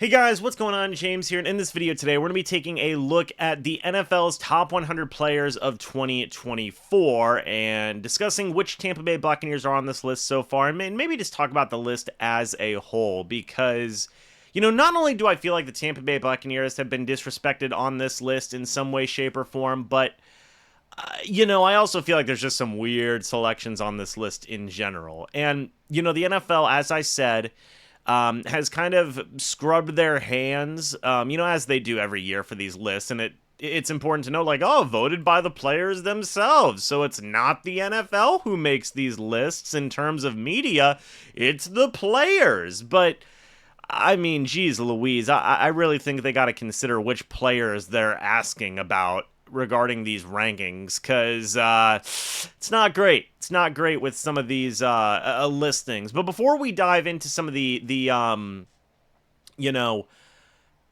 Hey guys, what's going on? James here, and in this video today, we're going to be taking a look at the NFL's top 100 players of 2024 and discussing which Tampa Bay Buccaneers are on this list so far, and maybe just talk about the list as a whole, because, not only do I feel like the Tampa Bay Buccaneers have been disrespected on this list in some way, shape, or form, but I also feel like there's just some weird selections on this list in general. And, the NFL, as I said, has kind of scrubbed their hands, as they do every year for these lists. And it's important to know, voted by the players themselves. So it's not the NFL who makes these lists in terms of media. It's the players. But I mean, geez Louise, I really think they got to consider which players they're asking about regarding these rankings, because it's not great. It's not great with some of these listings. But before we dive into some of the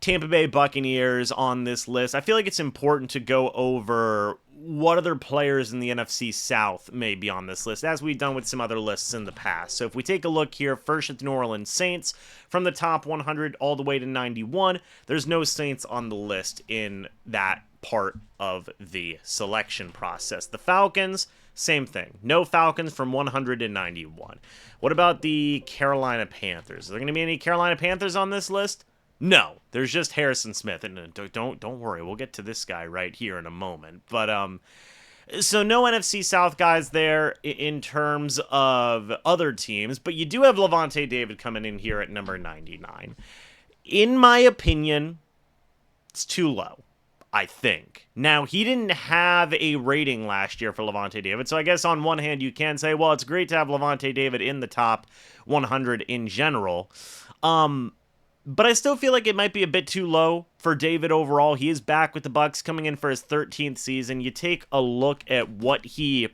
Tampa Bay Buccaneers on this list, I feel like it's important to go over what other players in the NFC South may be on this list, as we've done with some other lists in the past. So if we take a look here, first at the New Orleans Saints, from the top 100 all the way to 91, there's no Saints on the list in that part of the selection process. The Falcons, same thing. No Falcons from 100 to 91. What about the Carolina Panthers? Are there going to be any Carolina Panthers on this list? No, there's just Harrison Smith, and don't worry, we'll get to this guy right here in a moment. But so no NFC South guys there in terms of other teams, but you do have Lavonte David coming in here at number 99. In my opinion, it's too low, I think. Now, he didn't have a rating last year for Lavonte David, so I guess on one hand you can say, well, it's great to have Lavonte David in the top 100 in general. But I still feel like it might be a bit too low for David overall. He is back with the Bucs, coming in for his 13th season. You take a look at what he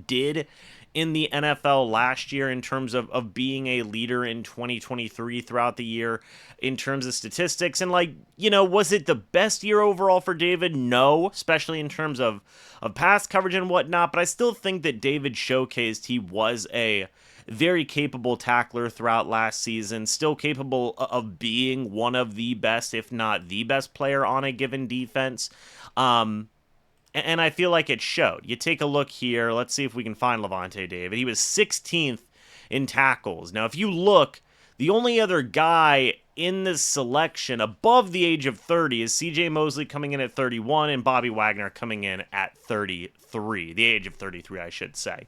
did in the NFL last year in terms of being a leader in 2023 throughout the year in terms of statistics. And was it the best year overall for David? No, especially in terms of pass coverage and whatnot. But I still think that David showcased he was a very capable tackler throughout last season, still capable of being one of the best, if not the best player on a given defense. And I feel like it showed. You take a look here. Let's see if we can find Lavonte David. He was 16th in tackles. Now, if you look, the only other guy in this selection above the age of 30 is C.J. Mosley coming in at 31 and Bobby Wagner coming in at 33. The age of 33, I should say.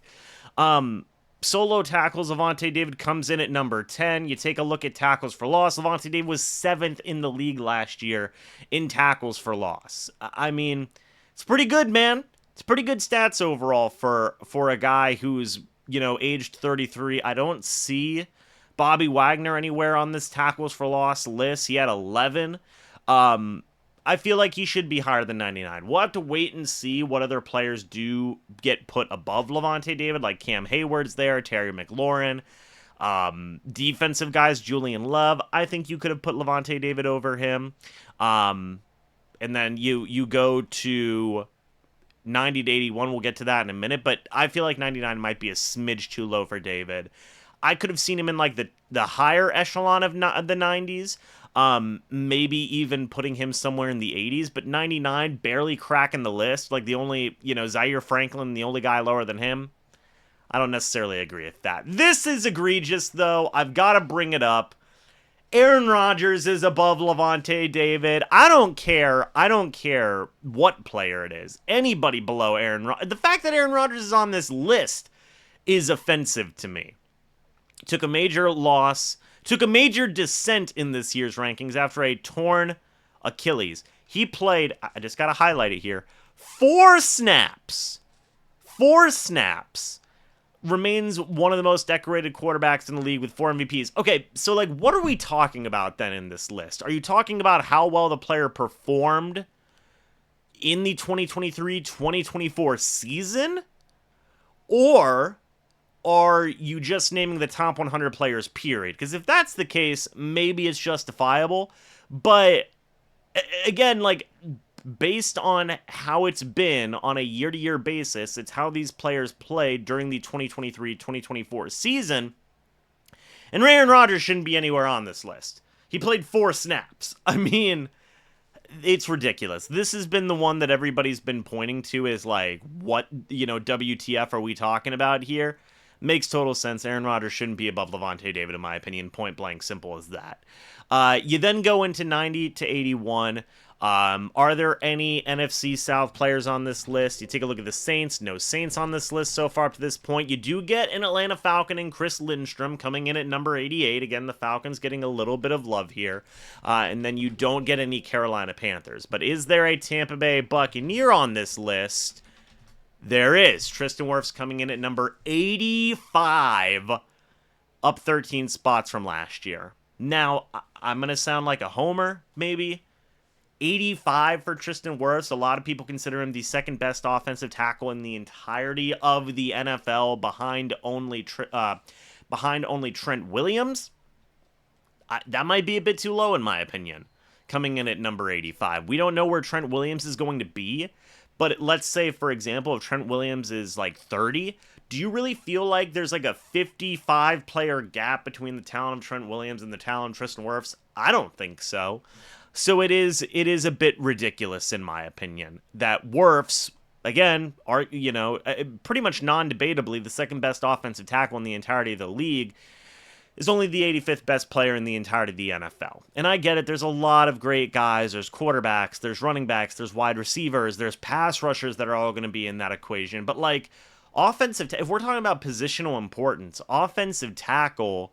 Solo tackles, Lavonte David comes in at number 10. You take a look at tackles for loss. Lavonte David was 7th in the league last year in tackles for loss. I mean, it's pretty good, man. It's pretty good stats overall for a guy who's, aged 33. I don't see Bobby Wagner anywhere on this tackles for loss list. He had 11. I feel like he should be higher than 99. We'll have to wait and see what other players do get put above Lavonte David, like Cam Hayward's there, Terry McLaurin. Defensive guys, Julian Love. I think you could have put Lavonte David over him. And then you go to 90 to 81. We'll get to that in a minute, but I feel like 99 might be a smidge too low for David. I could have seen him in the higher echelon of the 90s. Maybe even putting him somewhere in the 80s, but 99 barely cracking the list. Like the only, Zaire Franklin, the only guy lower than him. I don't necessarily agree with that. This is egregious, though. I've got to bring it up. Aaron Rodgers is above Lavonte David. I don't care. I don't care what player it is. Anybody below Aaron Rodgers. The fact that Aaron Rodgers is on this list is offensive to me. Took a major loss. Took a major descent in this year's rankings after a torn Achilles. He played, I just got to highlight it here, 4 snaps. 4 snaps. Remains one of the most decorated quarterbacks in the league with 4 MVPs. Okay, so what are we talking about then in this list? Are you talking about how well the player performed in the 2023-2024 season? Or are you just naming the top 100 players, period? Because if that's the case, maybe it's justifiable. But again, based on how it's been on a year-to-year basis, it's how these players played during the 2023-2024 season. And Aaron Rodgers shouldn't be anywhere on this list. He played 4 snaps. I mean, it's ridiculous. This has been the one that everybody's been pointing to as like, what, WTF are we talking about here? Makes total sense. Aaron Rodgers shouldn't be above Lavonte David, in my opinion. Point blank, simple as that. You then go into 90 to 81. Are there any NFC South players on this list? You take a look at the Saints. No Saints on this list so far up to this point. You do get an Atlanta Falcon and Chris Lindstrom coming in at number 88. Again, the Falcons getting a little bit of love here. And then you don't get any Carolina Panthers. But is there a Tampa Bay Buccaneer on this list? There is. Tristan Wirfs coming in at number 85, up 13 spots from last year. Now, I'm going to sound like a homer, maybe. 85 for Tristan Wirfs. A lot of people consider him the second best offensive tackle in the entirety of the NFL, behind only Trent Williams. That might be a bit too low in my opinion, coming in at number 85. We don't know where Trent Williams is going to be, but let's say, for example, if Trent Williams is like 30, do you really feel like there's like a 55-player gap between the talent of Trent Williams and the talent of Tristan Wirfs? I don't think so. So it is a bit ridiculous, in my opinion, that Wirfs, again, are pretty much non-debatably the second best offensive tackle in the entirety of the league, is only the 85th best player in the entirety of the NFL. And I get it, there's a lot of great guys, there's quarterbacks, there's running backs, there's wide receivers, there's pass rushers that are all going to be in that equation, but like, if we're talking about positional importance, offensive tackle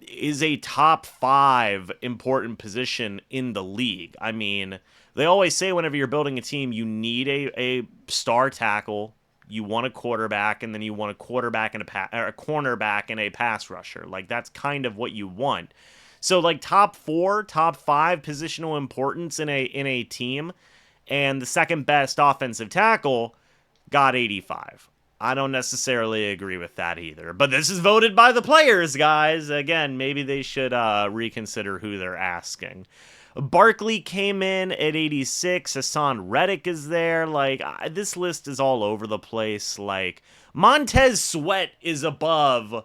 is a top 5 important position in the league. I mean, they always say whenever you're building a team, you need a star tackle, you want a quarterback, and then you want a quarterback and a cornerback and a pass rusher. Like, that's kind of what you want. So, like, top 4, top 5 positional importance in a team, and the second best offensive tackle got 85. I don't necessarily agree with that either. But this is voted by the players, guys. Again, maybe they should reconsider who they're asking. Barkley came in at 86. Hassan Reddick is there. Like, this list is all over the place. Like, Montez Sweat is above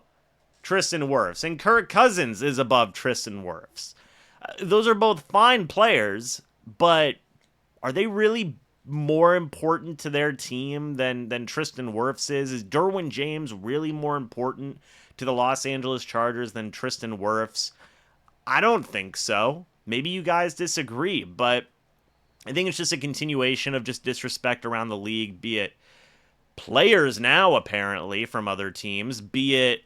Tristan Wirfs, and Kirk Cousins is above Tristan Wirfs. Those are both fine players, but are they really more important to their team than Tristan Wirfs is? Is Derwin James really more important to the Los Angeles Chargers than Tristan Wirfs? I don't think so. Maybe you guys disagree, but I think it's just a continuation of just disrespect around the league, be it players now, apparently, from other teams, be it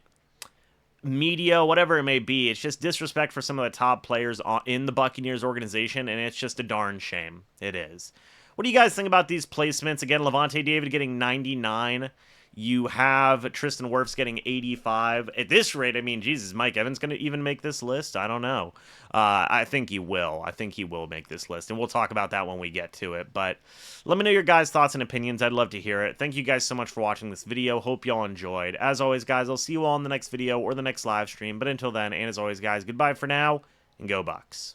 media, whatever it may be. It's just disrespect for some of the top players in the Buccaneers organization, and it's just a darn shame. It is. What do you guys think about these placements? Again, Lavonte David getting 99. You have Tristan Wirfs getting 85. At this rate, I mean, Jesus, Mike Evans going to even make this list? I don't know. I think he will. I think he will make this list, and we'll talk about that when we get to it. But let me know your guys' thoughts and opinions. I'd love to hear it. Thank you guys so much for watching this video. Hope y'all enjoyed. As always, guys, I'll see you all in the next video or the next live stream. But until then, and as always, guys, goodbye for now, and go Bucs.